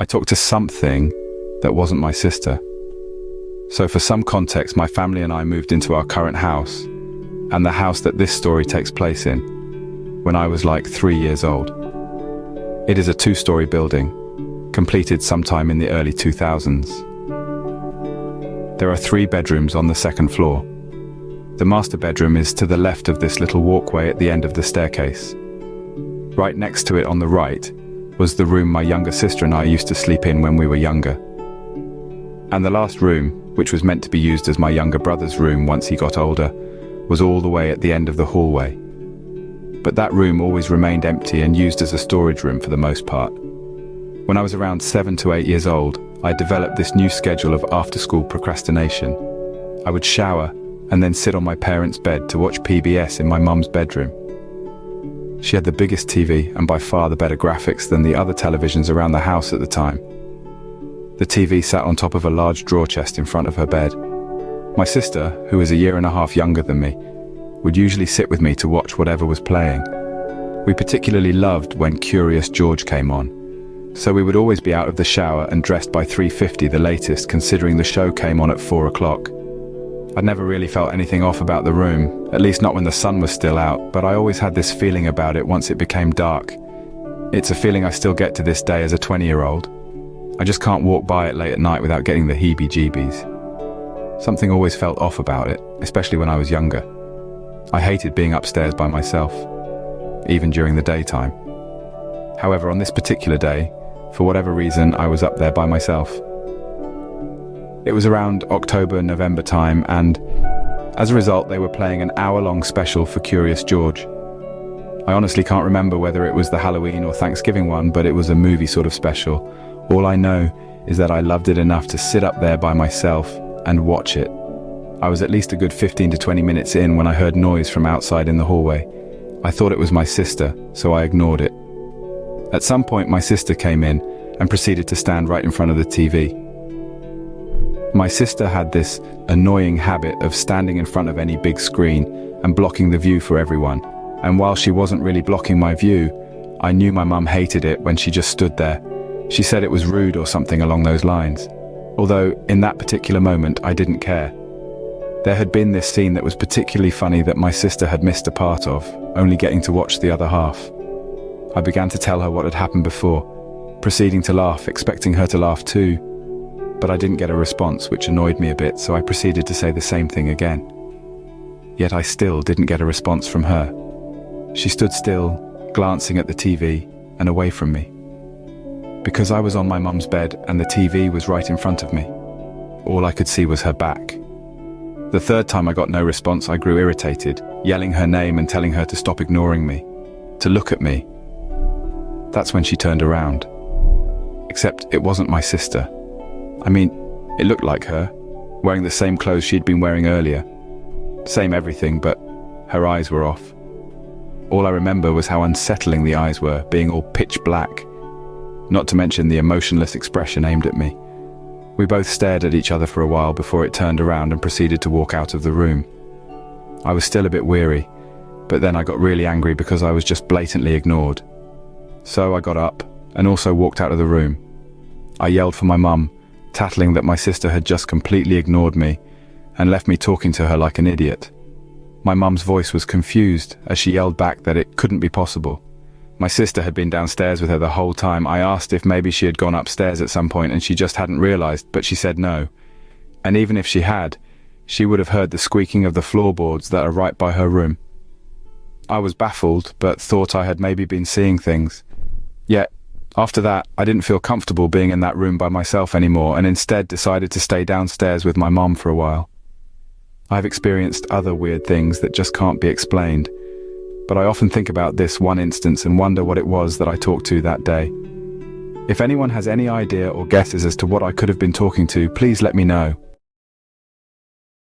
I talked to something that wasn't my sister. So for some context, my family and I moved into our current house, and the house that this story takes place in, when I was like 3 years old. It is a 2-story building, completed sometime in the early 2000s. There are 3 bedrooms on the second floor. The master bedroom is to the left of this little walkway at the end of the staircase. Right next to it on the right was the room my younger sister and I used to sleep in when we were younger. And the last room, which was meant to be used as my younger brother's room once he got older, was all the way at the end of the hallway. But that room always remained empty and used as a storage room for the most part. When I was around 7 to 8 years old, I developed this new schedule of after-school procrastination. I would shower and then sit on my parents' bed to watch PBS in my mum's bedroom. She had the biggest TV and by far the better graphics than the other televisions around the house at the time. The TV sat on top of a large drawer chest in front of her bed. My sister, who is a year and a half younger than me, would usually sit with me to watch whatever was playing. We particularly loved when Curious George came on, so we would always be out of the shower and dressed by 3:50 the latest, considering the show came on at 4 o'clock. I'd never really felt anything off about the room, at least not when the sun was still out, but I always had this feeling about it once it became dark. It's a feeling I still get to this day as a 20-year-old. I just can't walk by it late at night without getting the heebie-jeebies. Something always felt off about it, especially when I was younger. I hated being upstairs by myself, even during the daytime. However, on this particular day, for whatever reason, I was up there by myself. It was around October, November time, and as a result, they were playing an hour-long special for Curious George. I honestly can't remember whether it was the Halloween or Thanksgiving one, but it was a movie sort of special. All I know is that I loved it enough to sit up there by myself and watch it. I was at least a good 15 to 20 minutes in when I heard noise from outside in the hallway. I thought it was my sister, so I ignored it. At some point, my sister came in and proceeded to stand right in front of the TV. My sister had this annoying habit of standing in front of any big screen and blocking the view for everyone. And while she wasn't really blocking my view, I knew my mum hated it when she just stood there. She said it was rude or something along those lines. Although, in that particular moment, I didn't care. There had been this scene that was particularly funny that my sister had missed a part of, only getting to watch the other half. I began to tell her what had happened before, proceeding to laugh, expecting her to laugh too. But I didn't get a response, which annoyed me a bit, so I proceeded to say the same thing again. Yet I still didn't get a response from her. She stood still, glancing at the TV and away from me. Because I was on my mum's bed and the TV was right in front of me, all I could see was her back. The third time I got no response, I grew irritated, yelling her name and telling her to stop ignoring me, to look at me. That's when she turned around. Except it wasn't my sister. I mean, it looked like her, wearing the same clothes she'd been wearing earlier. Same everything, but her eyes were off. All I remember was how unsettling the eyes were, being all pitch black. Not to mention the emotionless expression aimed at me. We both stared at each other for a while before it turned around and proceeded to walk out of the room. I was still a bit weary, but then I got really angry because I was just blatantly ignored. So I got up and also walked out of the room. I yelled for my mum, tattling that my sister had just completely ignored me and left me talking to her like an idiot. My mum's voice was confused as she yelled back that it couldn't be possible. My sister had been downstairs with her the whole time. I asked if maybe she had gone upstairs at some point and she just hadn't realized, but she said no. And even if she had, she would have heard the squeaking of the floorboards that are right by her room. I was baffled, but thought I had maybe been seeing things. Yet, after that, I didn't feel comfortable being in that room by myself anymore and instead decided to stay downstairs with my mom for a while. I've experienced other weird things that just can't be explained, but I often think about this one instance and wonder what it was that I talked to that day. If anyone has any idea or guesses as to what I could have been talking to, please let me know.